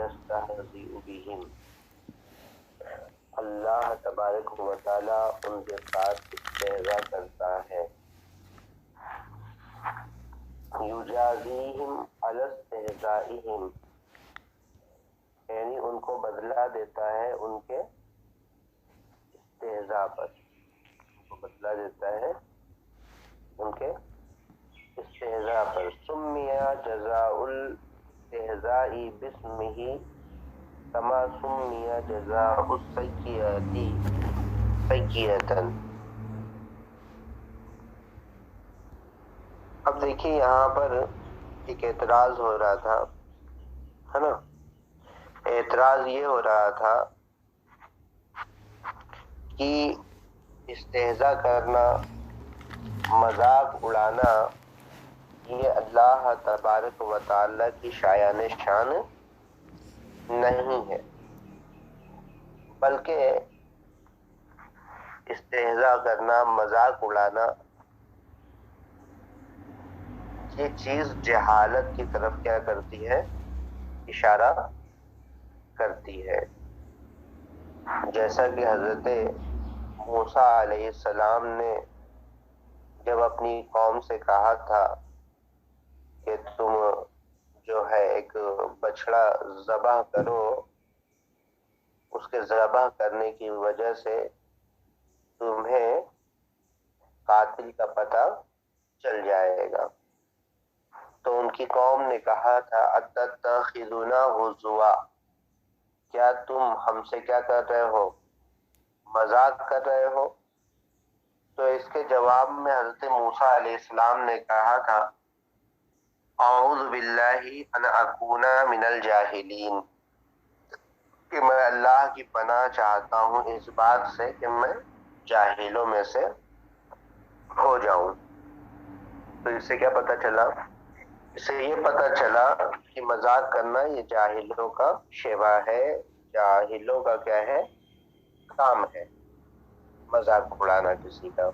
یستہزئ بہم، اللہ تبارک و تعالی ان کے ساتھ استہزاء کرتا ہے. یجازیہم علی استہزائہم، یعنی ان کو بدلہ دیتا ہے ان کے استہزاء پر، ان کو بدلہ دیتا ہے ان کے استہزاء پر. سمی جزاء الاستہزاء باسمہ کما سمی جزاء السیئۃ سیئۃ. اب دیکھیے یہاں پر ایک اعتراض ہو رہا تھا، ہے نا. اعتراض یہ ہو رہا تھا کہ استہزاء کرنا، مذاق اڑانا، یہ اللہ تبارک و تعالی کی شایان شان نہیں ہے، بلکہ استہزاء کرنا، مذاق اڑانا، یہ چیز جہالت کی طرف کیا کرتی ہے؟ اشارہ کرتی ہے. جیسا کہ حضرت موسیٰ علیہ السلام نے جب اپنی قوم سے کہا تھا کہ تم جو ہے ایک بچڑا ذبح کرو، اس کے ذبح کرنے کی وجہ سے تمہیں قاتل کا پتہ چل جائے گا. تو ان کی قوم نے کہا تھا اتتخذنا ہزوا، کیا تم ہم سے کیا کر رہے ہو؟ مذاق کر رہے ہو. تو اس کے جواب میں حضرت موسیٰ علیہ السلام نے کہا تھا اعوذ باللہ ان اکون من الجاہلین، کہ میں اللہ کی پناہ چاہتا ہوں اس بات سے کہ میں جاہلوں میں سے ہو جاؤں. تو اس سے کیا پتہ چلا؟ اس سے یہ پتہ چلا کہ مذاق کرنا یہ جاہلوں کا شیوا ہے، جاہلوں کا کیا ہے؟ کام ہے مذاق اڑانا کسی کا.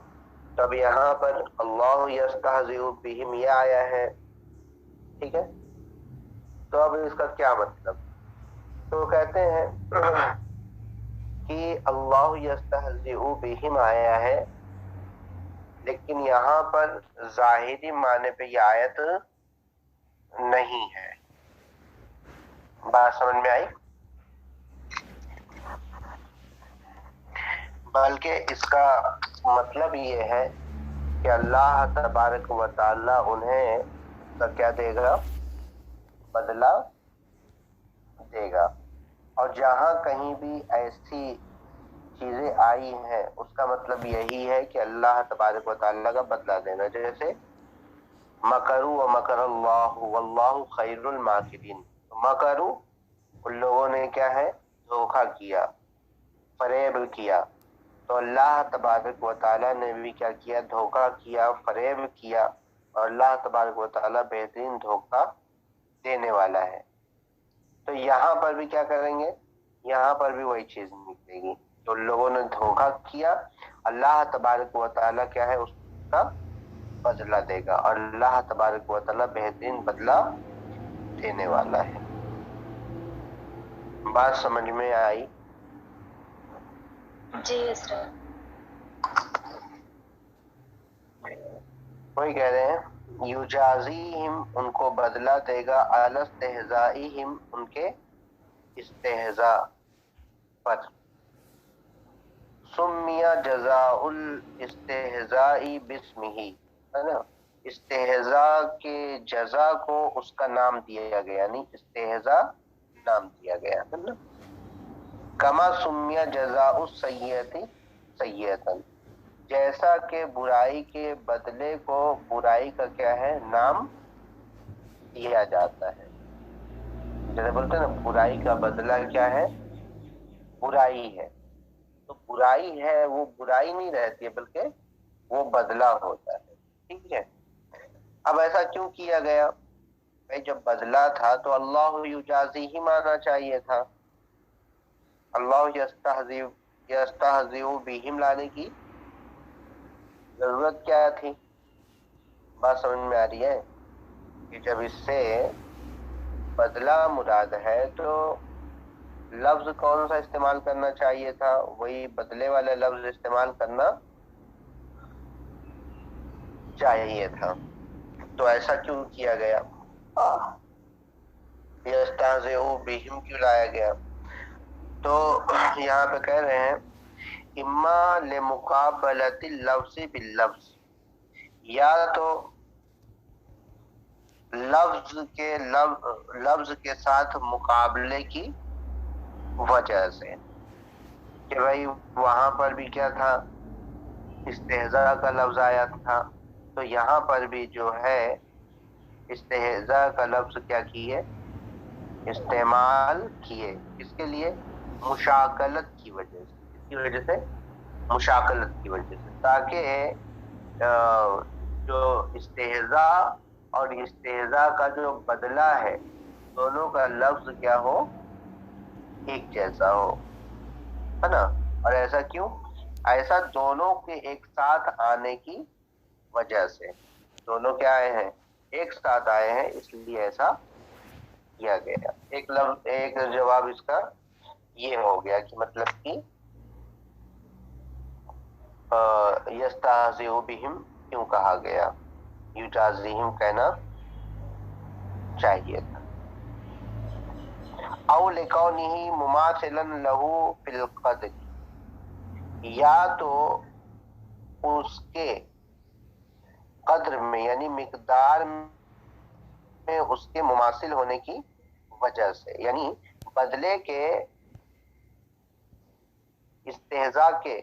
تب یہاں پر اللہ یستہزئ بہم یہ آیا ہے، ٹھیک ہے. تو اب اس کا کیا مطلب؟ تو کہتے ہیں کہ اللہ یستہزئ بہم آیا ہے، لیکن یہاں پر ظاہری معنی پہ یہ آیت نہیں ہے. بات سمجھ میں آئی؟ بلکہ اس کا مطلب یہ ہے کہ اللہ تبارک و تعالی انہیں کا کیا دے گا؟ بدلہ دے گا. اور جہاں کہیں بھی ایسی چیزیں آئی ہیں اس کا مطلب یہی ہے کہ اللہ تبارک و تعالی کا بدلہ دینا. جیسے مکروا ومکر اللہ واللہ خیر الماکرین، مکروا ان لوگوں نے کیا ہے؟ دھوکہ کیا، فریب کیا. تو اللہ تبارک و تعالی نے بھی کیا کیا؟ دھوکہ کیا، فریب کیا. اور اللہ تبارک و تعالی بہترین دھوکہ دینے والا ہے. تو یہاں پر بھی کیا کریں گے؟ یہاں پر بھی وہی چیز نکلے گی. تو لوگوں نے دھوکہ کیا، اللہ تبارک و تعالی کیا ہے؟ اس کا بدلہ دے گا، اور اللہ تبارک و تعالی بہترین بدلہ دینے والا ہے. بات سمجھ میں آئی؟ جی سر. وہی کہہ رہے ہیں یجازیہم، ان کو بدلہ دے گا، علی استہزائہم ان کے استہزاء پر. سمی جزاء الاستہزاء باسمہ، ہے نا. استہزاء کے جزا کو اس کا نام دیا گیا، یعنی استہزاء نام دیا گیا، ہے نا. کما سمی جزاء السیئۃ سیئۃ، جیسا کہ برائی کے بدلے کو برائی کا کیا ہے؟ نام دیا جاتا ہے. جیسے بولتے ہیں نا برائی کا بدلہ کیا ہے؟ برائی ہے. تو برائی ہے وہ برائی نہیں رہتی ہے، بلکہ وہ بدلہ ہوتا ہے. ٹھیک ہے. اب ایسا کیوں کیا گیا؟ بھائی جب بدلہ تھا تو اللہ یجازی ہی ماننا چاہیے تھا. اللہ یستہزئ بہم لانے کی ضرورت کیا تھی؟ بات سمجھ میں آ رہی ہے کہ جب اس سے بدلہ مراد ہے تو لفظ کون سا استعمال کرنا چاہیے تھا؟ وہی بدلے والا لفظ استعمال کرنا چاہیے تھا. تو ایسا کیوں کیا گیا؟ یستہزئوا بہم کیوں لایا گیا؟ تو یہاں پہ کہہ رہے ہیں اما لمقابلۃ اللفظ باللفظ، یا تو لفظ کے ساتھ مقابلے کی وجہ سے، کہ بھائی وہاں پر بھی کیا تھا، استہزاء کا لفظ آیا تھا، تو یہاں پر بھی جو ہے استہزاء کا لفظ کیا کیے، استعمال کیے. کس کے لیے؟ مشاکلت کی وجہ سے. کس کی وجہ سے؟ مشاکلت کی وجہ سے، تاکہ جو استہزاء اور استہزاء کا جو بدلہ ہے دونوں کا لفظ کیا ہو، ایک جیسا ہو، ہے نا. اور ایسا کیوں؟ ایسا دونوں کے ایک ساتھ آنے کی وجہ سے. دونوں کیا آئے ہیں؟ ایک ساتھ آئے ہیں، اس لیے ایسا کیا گیا. ایک جواب اس کا یہ ہو گیا کہ مطلب کہ یستہزئ بہم کیوں کہا گیا، یجازیہم کہنا چاہیے تھا. او لکونہ مماثلا لہ فی القدر، یا تو اس کے قدر میں یعنی مقدار میں اس کے مماثل ہونے کی وجہ سے، یعنی بدلے کے استہزاء کے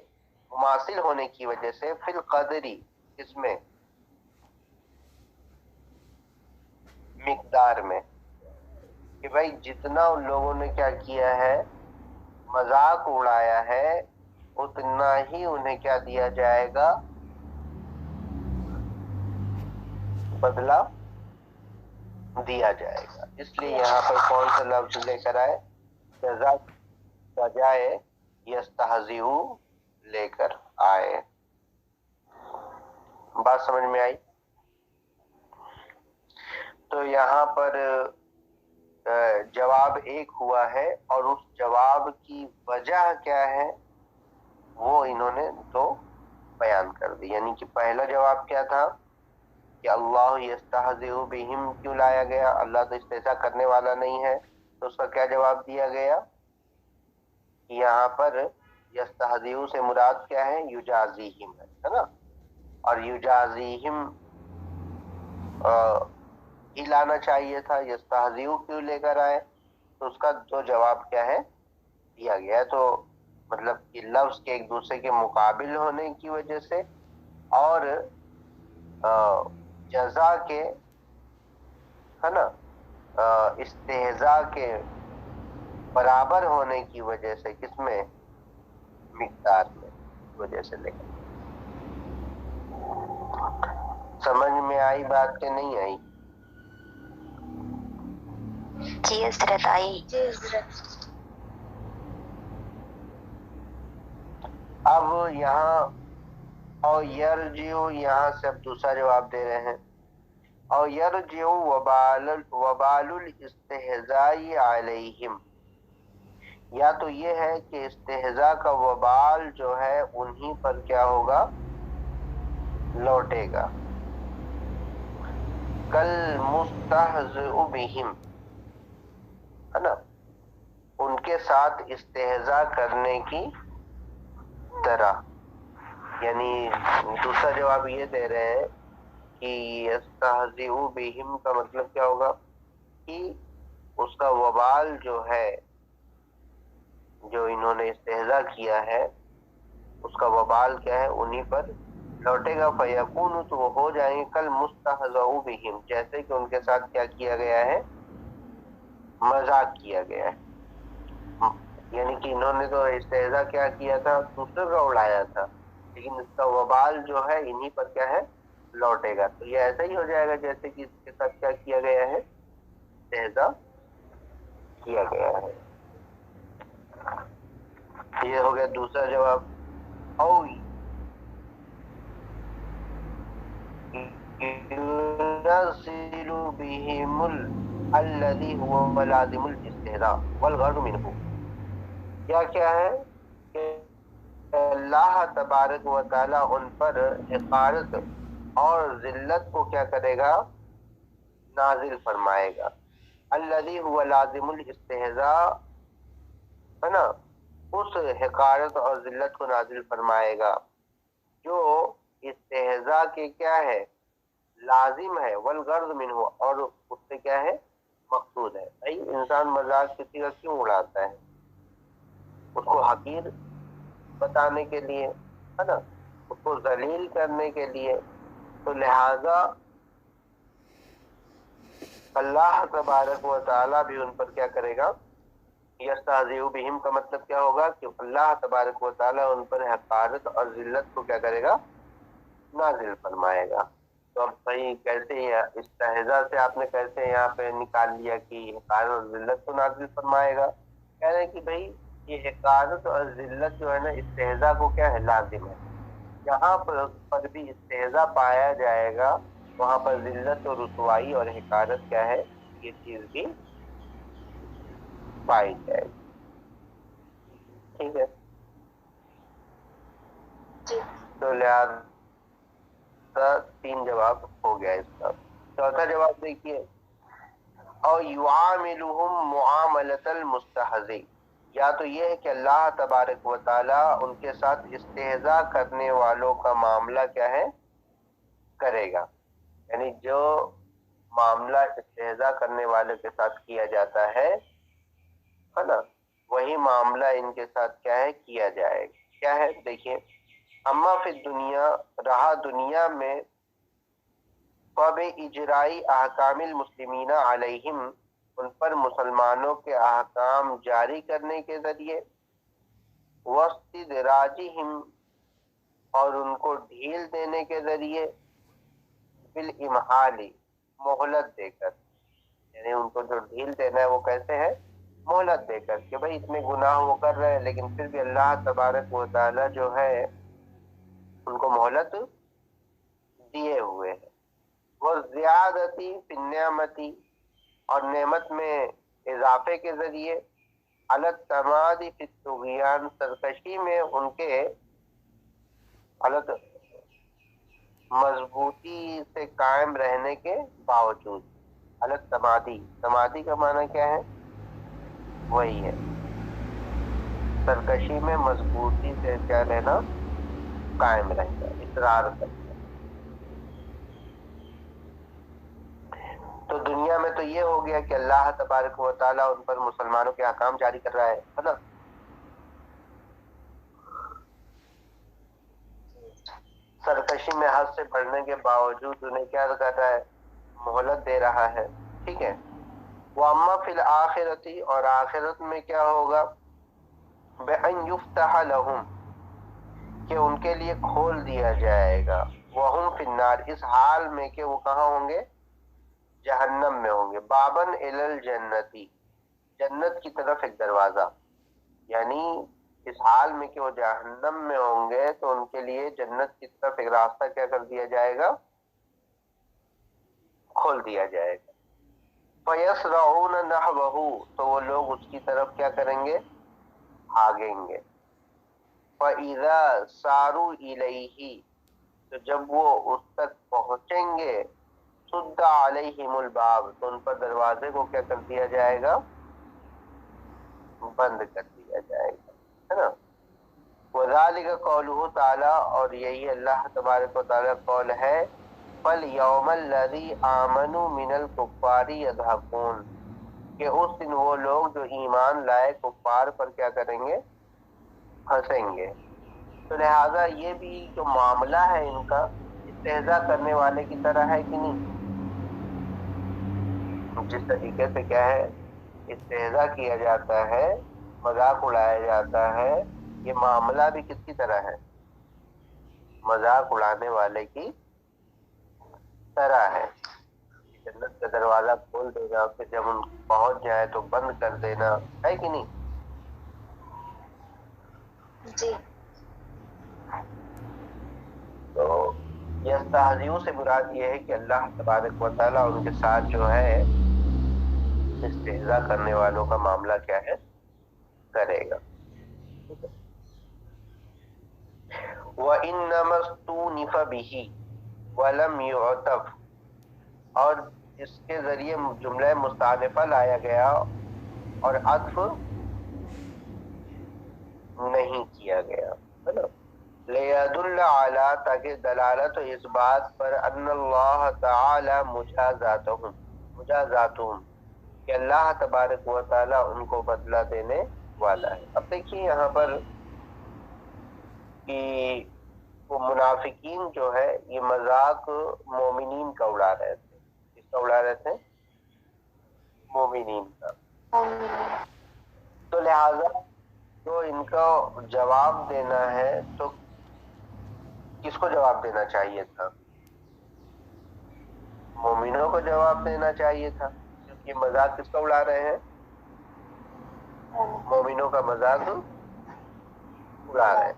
مماثل ہونے کی وجہ سے، فی القدری اس میں مقدار میں، کہ بھائی جتنا ان لوگوں نے کیا کیا ہے، مذاق اڑایا ہے، اتنا ہی انہیں کیا دیا جائے گا، بدلہ دیا جائے گا. اس لیے یہاں پر کون سا لفظ لے کر آئے؟ جزا بجائے یستہزئ لے کر آئے. بات سمجھ میں آئی؟ تو یہاں پر جواب ایک ہوا ہے، اور اس جواب کی وجہ کیا ہے وہ انہوں نے تو بیان کر دی. یعنی کہ پہلا جواب کیا تھا کہ اللہ یستہزئ بہم کیوں لایا گیا، اللہ تو استہزاء کرنے والا نہیں ہے. تو اس کا کیا جواب دیا گیا؟ یہاں پر یستہزئ سے مراد کیا ہے؟ یجازیہم ہے نا. اور یجازیہم ہی لانا چاہیے تھا، یستہزئ کیوں لے کر آئے؟ تو اس کا دو جواب کیا ہے دیا گیا. تو مطلب کہ لفظ کے ایک دوسرے کے مقابل ہونے کی وجہ سے، اور جزا کے، ہے نا، استہزاء کے برابر ہونے کی وجہ سے، کس میں؟ مقدار میں وجہ سے لے کر. سمجھ میں آئی بات کہ نہیں آئی؟ جی حضرت آئی. اب یہاں او یرجع، یہاں سے اب دوسرا جواب دے رہے ہیں. او یرجع وبال الاستہزاء علیہم، یا تو یہ ہے کہ استہزاء کا وبال جو ہے انہی پر کیا ہوگا، لوٹے گا. کل مستہزئ بہم، ہے نا، ان کے ساتھ استہزاء کرنے کی طرح. یعنی دوسرا جواب یہ دے رہے ہیں کہ یستہزئ بہم کا مطلب کیا ہوگا کہ اس کا وبال جو ہے، جو انہوں نے استہزاء کیا ہے، اس کا وبال کیا ہے، انہی پر لوٹے گا. فیکون، تو وہ ہو جائیں گے کل مستہزئ بہم، جیسے کہ ان کے ساتھ کیا کیا گیا ہے، مذاق کیا گیا ہے. یعنی کہ انہوں نے تو استہزاء کیا کیا تھا، دوسرے کا اڑایا تھا، لیکن اس کا وبال جو ہے انہی پر کیا ہے، لوٹے گا. تو یہ ایسا ہی ہو جائے گا جیسے کہ اس کے ساتھ کیا کیا گیا ہے، استہزاء کیا گیا ہے. یہ ہو گیا دوسرا جواب. او ينزل بهم الذی هو لازم الاستهزاء والغرض منه، کیا ہے کہ اللہ تبارک و تعالی ان پر حقارت اور ذلت کو کیا کرے گا؟ نازل فرمائے گا. الذی هو لازم الاستہزاء ہے نا، اس حقارت اور ذلت کو نازل فرمائے گا جو استہزاء کے کیا ہے؟ لازم ہے. والغرض منہ، اور اس سے کیا ہے؟ مقصود ہے. بھائی انسان مذاق کسی کا کیوں اڑاتا ہے؟ اس کو حقیر بتانے کے لیے ہے نا، اس کو ذلیل کرنے کے لیے. تو لہذا اللہ تبارک و تعالیٰ بھی ان پر کیا کرے گا؟ یستہزئ بہم کا مطلب کیا ہوگا کہ اللہ تبارک و تعالیٰ ان پر حقارت اور ذلت کو کیا کرے گا؟ نازل فرمائے گا. تو اب بھائی کیسے استہزاء سے آپ نے کیسے یہاں پہ نکال لیا کہ حقارت اور ذلت کو نازل فرمائے گا؟ کہہ رہے ہیں کہ بھائی یہ حقارت اور ذلت جو ہے نا استہزاء کو کیا ہے؟ لازم ہے. جہاں پر بھی استہزاء پایا جائے گا وہاں پر ذلت اور رسوائی اور حقارت کیا ہے؟ یہ چیز بھی پائی جائے گی. ٹھیک ہے، تو لہٰذا تین جواب ہو گیا اس کا. چوتھا جواب دیکھیے، اور یعاملہم معاملۃ المستہزئ، یا تو یہ ہے کہ اللہ تبارک و تعالیٰ ان کے ساتھ استہزاء کرنے والوں کا معاملہ کیا ہے؟ کرے گا. یعنی جو معاملہ استہزاء کرنے والے کے ساتھ کیا جاتا ہے نا، وہی معاملہ ان کے ساتھ کیا ہے؟ کیا جائے گا. کیا ہے دیکھیے، اما فی الدنیا، رہا دنیا میں، فب اجرائی احکام المسلمین علیہم، ان پر مسلمانوں کے احکام جاری کرنے کے ذریعے، واستدراجہم، اور ان کو ڈھیل دینے کے ذریعے، بالامحال، مہلت دے کر. یعنی ان کو جو ڈھیل دینا ہے وہ کیسے ہے؟ مہلت دے کر، کہ بھائی اتنے گناہ وہ کر رہے ہیں لیکن پھر بھی اللہ تبارک و تعالی جو ہے ان کو مہلت دیے ہوئے ہیں. وہ زیادتی فی النعمتی، اور نعمت میں اضافے کے ذریعے، علی التمادی فی الطغیان، سرکشی میں ان کے مضبوطی سے قائم رہنے کے باوجود. علی التمادی، تمادی کا معنی کیا ہے؟ وہی ہے سرکشی میں مضبوطی سے کیا رہنا؟ قائم رہنا، اصرار کرنا. تو دنیا میں تو یہ ہو گیا کہ اللہ تبارک و تعالیٰ ان پر مسلمانوں کے احکام جاری کر رہا ہے نا. سرکشی میں حد سے بڑھنے کے باوجود انہیں کیا کر رہا ہے؟ مہلت دے رہا ہے. ٹھیک ہے. واما فی الآخرتی، اور آخرت میں کیا ہوگا؟ بأن یفتح لہم، کہ ان کے لیے کھول دیا جائے گا. وہم فی النار، اس حال میں کہ وہ کہاں ہوں گے؟ جہنم میں ہوں گے. بابن الی الجنتی، جنت کی طرف ایک دروازہ. یعنی اس حال میں کہ وہ جہنم میں ہوں گے تو ان کے لیے جنت کی طرف ایک راستہ کیا کر دیا جائے گا؟ کھول دیا جائے گا. فَيَسْرَعُونَ نَحْوَهُ، تو وہ لوگ اس کی طرف کیا کریں گے؟ بھاگیں گے. فَإِذَا سَارُوا إِلَيْهِ، تو جب وہ اس تک پہنچیں گے، سُدَّ عَلَيْهِمُ الْبَابُ، تو ان پر دروازے کو کیا کر دیا جائے گا؟ بند کر دیا جائے گا، ہے نا. وَذَلِكَ قَوْلُهُ تعالیٰ، اور یہی اللہ تبارک و تعالیٰ قول ہے، فَالْيَوْمَ الَّذِي آمَنُوا مِنَ الْكُفَّارِ يَضْحَكُونَ، کہ اس دن وہ لوگ جو ایمان لائے کفار پر کیا کریں گے؟ ہنسیں گے. تو لہٰذا یہ بھی جو معاملہ ہے ان کا استہزاء کرنے والے کی طرح ہے کہ نہیں؟ جس طریقے سے کیا ہے استہزاء کیا جاتا ہے، مذاق اڑایا جاتا ہے، یہ معاملہ بھی کس کی طرح ہے؟ مذاق اڑانے والے کی طرح ہے. جنت کا دروازہ کھول دینا، پھر جب ان پہنچ جائے تو بند کر دینا، ہے کہ نہیں؟ جی. تو یستہزئ سے مراد یہ ہے کہ اللہ تبارک و تعالیٰ ان کے ساتھ جو ہے استہزاء کرنے والوں کا معاملہ کیا ہے کرے گا. وَإِنَّمَا اسْتُؤْنِفَ بِهِ وَلَمْ يُعْتَفْ، اور اس کے ذریعے جملہ مستأنفہ لایا گیا اور عطف نہیں کیا گیا، ہے نا. لِيَدُلَّ عَلَىٰ، تاکہ دلالت ہو اس بات پر، ان اللہ تعالی مجازاتہم، کہ اللہ تبارک و تعالی ان کو بدلہ دینے والا ہے. اب دیکھیے یہاں پر کہ وہ منافقین جو ہے یہ مذاق مومنین کا اڑا رہے تھے. کس کا اڑا رہے تھے؟ مومنین کا. تو لہذا جو ان کا جواب دینا ہے تو کس کو جواب دینا چاہیے تھا؟ مومنوں کو جواب دینا چاہیے تھا، کیونکہ مذاق کس کا اڑا رہے ہیں؟ مومنوں کا مذاق اڑا رہے ہیں.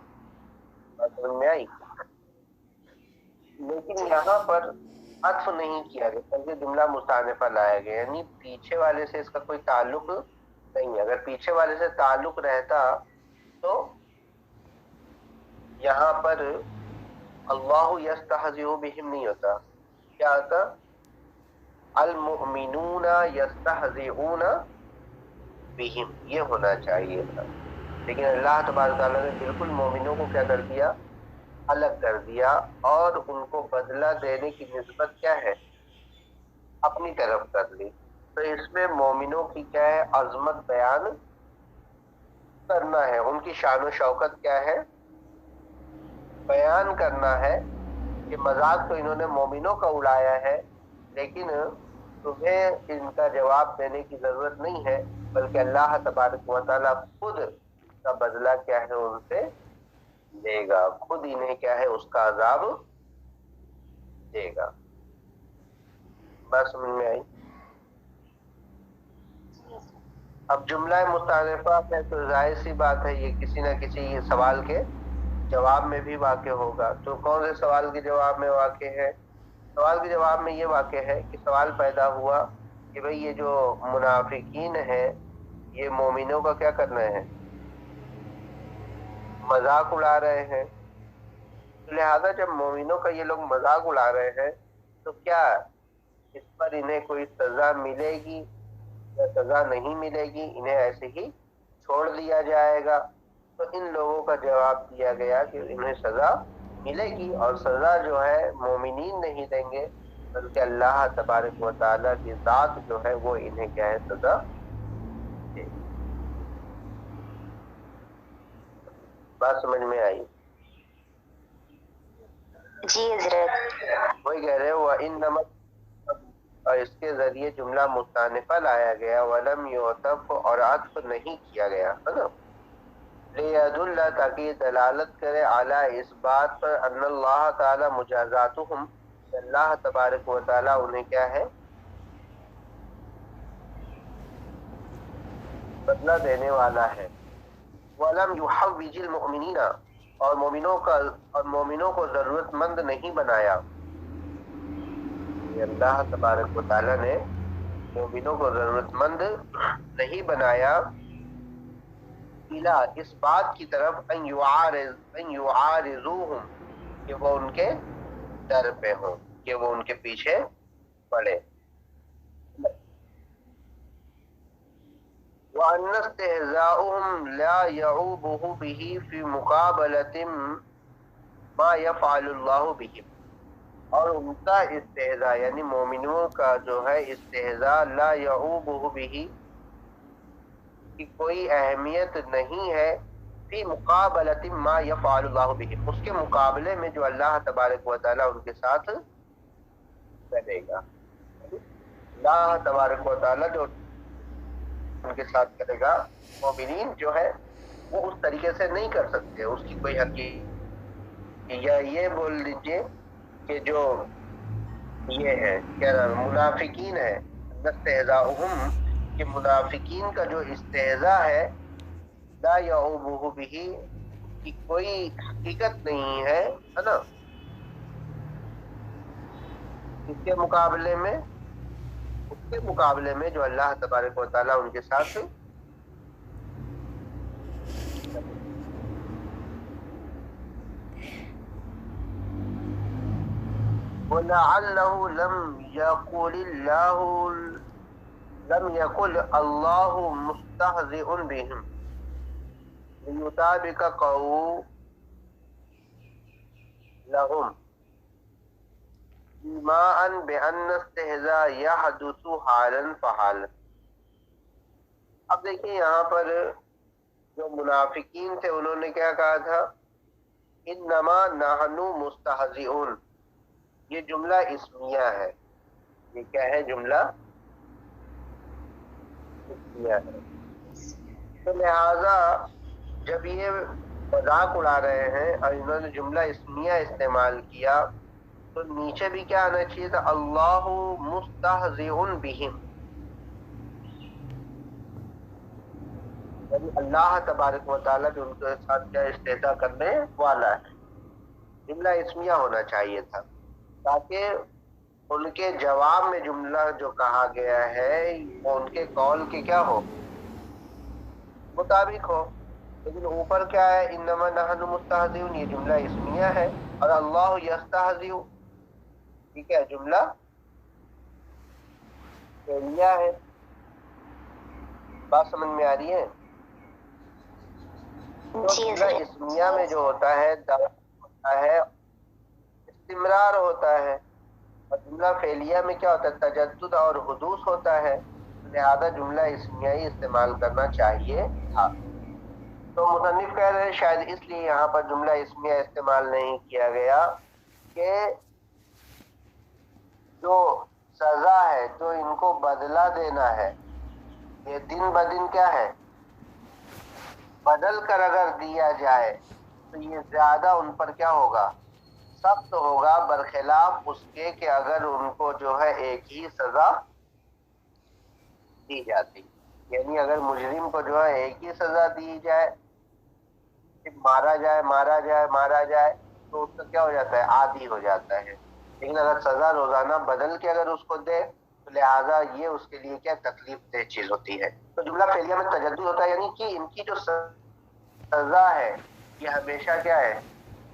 بات سمجھ میں آئی؟ لیکن یہاں پر عطف نہیں کیا گیا بلکہ جملہ مستأنفہ لایا گیا، یعنی پیچھے والے سے اس کا کوئی تعلق نہیں ہے. اگر پیچھے والے سے تعلق رہتا تو یہاں پر اللہ یستہزئ بہم نہیں ہوتا، کیا ہوتا؟ المؤمنون یستہزئون بہم، یہ ہونا چاہیے تھا. لیکن اللہ تبارک تعالیٰ نے بالکل مومنوں کو کیا کر دیا؟ الگ کر دیا، اور ان کو بدلہ دینے کی نسبت کیا ہے؟ اپنی طرف کر لی. تو اس میں مومنوں کی کیا ہے؟ عظمت بیان کرنا ہے، ان کی شان و شوکت کیا ہے؟ بیان کرنا ہے کہ مذاق تو انہوں نے مومنوں کا اڑایا ہے، لیکن تمہیں ان کا جواب دینے کی ضرورت نہیں ہے، بلکہ اللہ تبارک و تعالیٰ خود کا بدلہ کیا ہے ان سے دے گا، خود انہیں کیا ہے اس کا عذاب دے گا. بات سمجھ میں آئی؟ اب جملہ مستأنفہ ہے تو ظاہر سی بات ہے یہ کسی نہ کسی سوال کے جواب میں بھی واقع ہوگا. تو کون سے سوال کے جواب میں واقع ہے؟ سوال کے جواب میں یہ واقع ہے کہ سوال پیدا ہوا کہ بھئی یہ جو منافقین ہیں یہ مومنوں کا کیا کر رہے ہیں؟ مذاق اڑا رہے ہیں. لہذا جب مومنوں کا یہ لوگ مذاق اڑا رہے ہیں تو کیا اس پر انہیں کوئی سزا ملے گی یا سزا نہیں ملے گی؟ انہیں ایسے ہی چھوڑ دیا جائے گا؟ تو ان لوگوں کا جواب دیا گیا کہ انہیں سزا ملے گی، اور سزا جو ہے مومنین نہیں دیں گے بلکہ اللہ تبارک و تعالیٰ کی ذات جو ہے وہ انہیں کیا ہے سزا دے گی. بات سمجھ میں آئی؟ جی حضرت. وہی کہہ رہے وَإِنَّمَا، اور اس کے ذریعے جملہ مستأنفہ لایا گیا، وَلَمْ يُعْتَفْ، اور عطف نہیں کیا گیا، ہے نا. لِيَدُلَّ، تاکہ یہ دلالت کرے، علی اس بات پر، ان اللہ تعالی مجازاتہم، کہ اللہ تبارک و تعالی انہیں کیا ہے بدلہ دینے والا ہے. وَلَمْ يُحَوِّجِ الْمُؤْمِنِينَ، اور مومنوں کو ضرورت مند نہیں بنایا. یہ اللہ تبارک و تعالی نے مومنوں کو ضرورت مند نہیں بنایا، اس بات کی طرف ان یعارضوہم، کہ وہ ان کے در پہ ہوں، کہ وہ ان کے پیچھے پڑے. وَأَنَّ اسْتِهْزَاءَهُمْ لَا يَعُوبُهُ بِهِ فِي مُقَابَلَةٍ مَا يَفْعَلُ اللَّهُ بِهِمْ، اور ان کا استہزاء یعنی مومنوں کا جو ہے استہزاء، لا يعوبه به، کی کوئی اہمیت نہیں ہے، فی مقابلۃ ما یفعل اللہ بہم، اس کے مقابلے میں جو اللہ تبارک و تعالیٰ ان کے ساتھ کرے گا. اللہ تبارک و تعالیٰ جو ان کے ساتھ کرے گا، مومنین جو ہے وہ اس طریقے سے نہیں کر سکتے. اس کی کوئی حقیقت، یا یہ بول لیجئے کہ جو یہ ہے کیا منافقین ہے، استہزاؤہم، کہ منافقین کا جو استہزاء ہے، لا یعوبہ بہ، کی کوئی حقیقت نہیں ہے نا، اس کے مقابلے میں کے مقابلے میں جو اللہ تبارک و تعالیٰ ان کے ساتھ وَلَعَلَّهُ لم يقل اللہ مستہزئ بهم ليطابق قولهم ایماء بأن استہزاء یحدث حالا فحالا. اب دیکھیں یہاں پر جو منافقین تھے انہوں نے کیا کہا تھا؟ انما نحن مستہزئون. یہ جملہ اسمیہ ہے. یہ کیا ہے؟ جملہ اسمیہ ہے. تو لہذا جب یہ مذاق اڑا رہے ہیں اور انہوں نے جملہ اسمیہ استعمال کیا تو نیچے بھی کیا آنا چاہیے تھا؟ اللہ مستہزئ بہم، یعنی اللہ تبارک و تعالیٰ جو ان کے ساتھ کیا استہزاء کرنے والا ہے. جملہ اسمیہ ہونا چاہیے تھا تاکہ ان کے جواب میں جملہ جو کہا گیا ہے وہ ان کے قول کے کیا ہو؟ مطابق ہو. لیکن اوپر کیا ہے؟ انما نحن مستہزئون. یہ جملہ اسمیہ ہے اور اللہ یستہزئ، ٹھیک ہے، جملہ فعلیہ ہے. بات سمجھ میں آ رہی ہے؟ تو جملہ اسمیہ میں جو ہوتا ہے ہوتا ہے استمرار ہوتا ہے، اور جملہ فعلیہ میں کیا ہوتا ہے؟ تجدد اور حدوث ہوتا ہے. لہذا جملہ اسمیہ ہی استعمال کرنا چاہیے تھا. تو مصنف کہہ رہے ہیں شاید اس لیے یہاں پر جملہ اسمیہ استعمال نہیں کیا گیا کہ جو سزا ہے، جو ان کو بدلہ دینا ہے، یہ دن بدن کیا ہے؟ بدل کر اگر دیا جائے تو یہ زیادہ ان پر کیا ہوگا؟ سخت ہوگا، برخلاف اس کے کہ اگر ان کو جو ہے ایک ہی سزا دی جاتی. یعنی اگر مجرم کو جو ہے ایک ہی سزا دی جائے، مارا جائے تو اس کا کیا ہو جاتا ہے؟ عادی ہو جاتا ہے. لیکن اگر سزا روزانہ بدل کے اگر اس کو دے تو لہٰذا یہ اس کے لیے کیا تکلیف دہ چیز ہوتی ہے. تو جملہ فعلیہ میں تجدد ہوتا ہے، یعنی کہ ان کی جو سزا ہے یہ ہمیشہ کیا ہے؟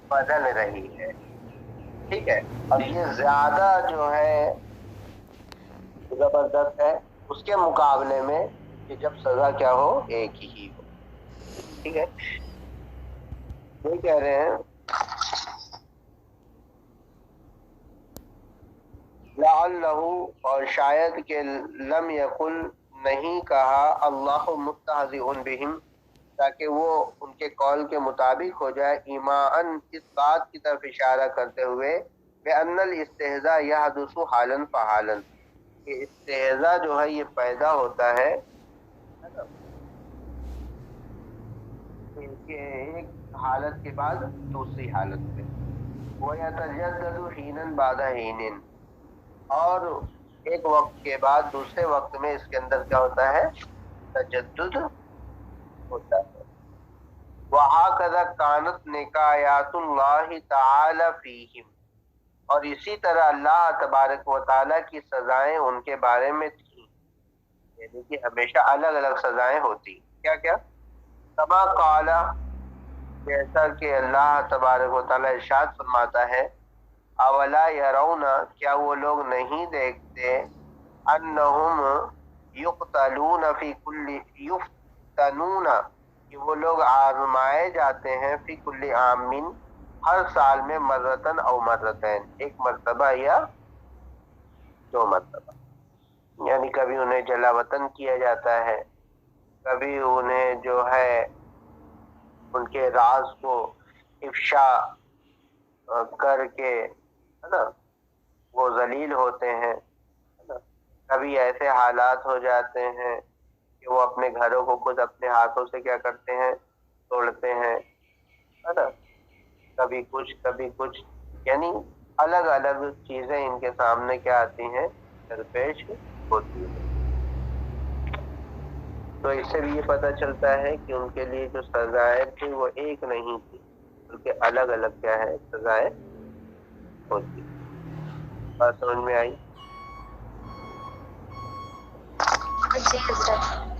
بدل رہی ہے. ٹھیک ہے، اور یہ زیادہ جو ہے زبردست ہے اس کے مقابلے میں کہ جب سزا کیا ہو؟ ایک ہی ہو. ٹھیک ہے، یہ کہہ رہے ہیں لعلہ، اور شاید کہ لم یقل، نہیں کہا، اللہ مستہزئ بہم، تاکہ وہ ان کے قول کے مطابق ہو جائے، ایماءً، اس بات کی طرف اشارہ کرتے ہوئے بأن الاستہزاء یحدث حالا فحالا، کہ استہزاء جو ہے یہ پیدا ہوتا ہے کہ ایک حالت کے بعد دوسری حالت میں. وَيَتَجَدَّدُ حِينًا بَعْدَ حِينٍ، اور ایک وقت کے بعد دوسرے وقت میں اس کے اندر کیا ہوتا ہے؟ تجدد ہوتا ہے. وَهَكَذَا كَانَتْ نِكَايَاتُ اللَّهِ تَعَالَى فِيهِمْ، اور اسی طرح اللہ تبارک و تعالیٰ کی سزائیں ان کے بارے میں تھیں، یعنی کہ ہمیشہ الگ الگ سزائیں ہوتی. کیا کیا؟ کما قال، جیسا کہ اللہ تبارک و تعالیٰ ارشاد فرماتا ہے، اولا یرون، کیا وہ لوگ نہیں دیکھتے، انہم یفتنون کہ وہ لوگ آزمائے جاتے ہیں، فی کل عام، ہر سال میں، مرتن او مرتین، ایک مرتبہ یا دو مرتبہ. یعنی کبھی انہیں جلا وطن کیا جاتا ہے، کبھی انہیں جو ہے ان کے راز کو افشا کر کے ہے نا وہ ذلیل ہوتے ہیں. کبھی ایسے حالات ہو جاتے ہیں کہ وہ اپنے گھروں کو خود اپنے ہاتھوں سے کیا کرتے ہیں؟ توڑتے ہیں، ہے نا. کبھی کچھ، یعنی الگ الگ چیزیں ان کے سامنے کیا آتی ہیں؟ درپیش ہوتی ہیں. تو اس سے بھی یہ پتہ چلتا ہے کہ ان کے لیے جو سزائیں تھی وہ ایک نہیں تھی بلکہ الگ الگ کیا ہے؟ سزائیں ہوتی. بات سمجھ میں آئی؟ جی حضرت.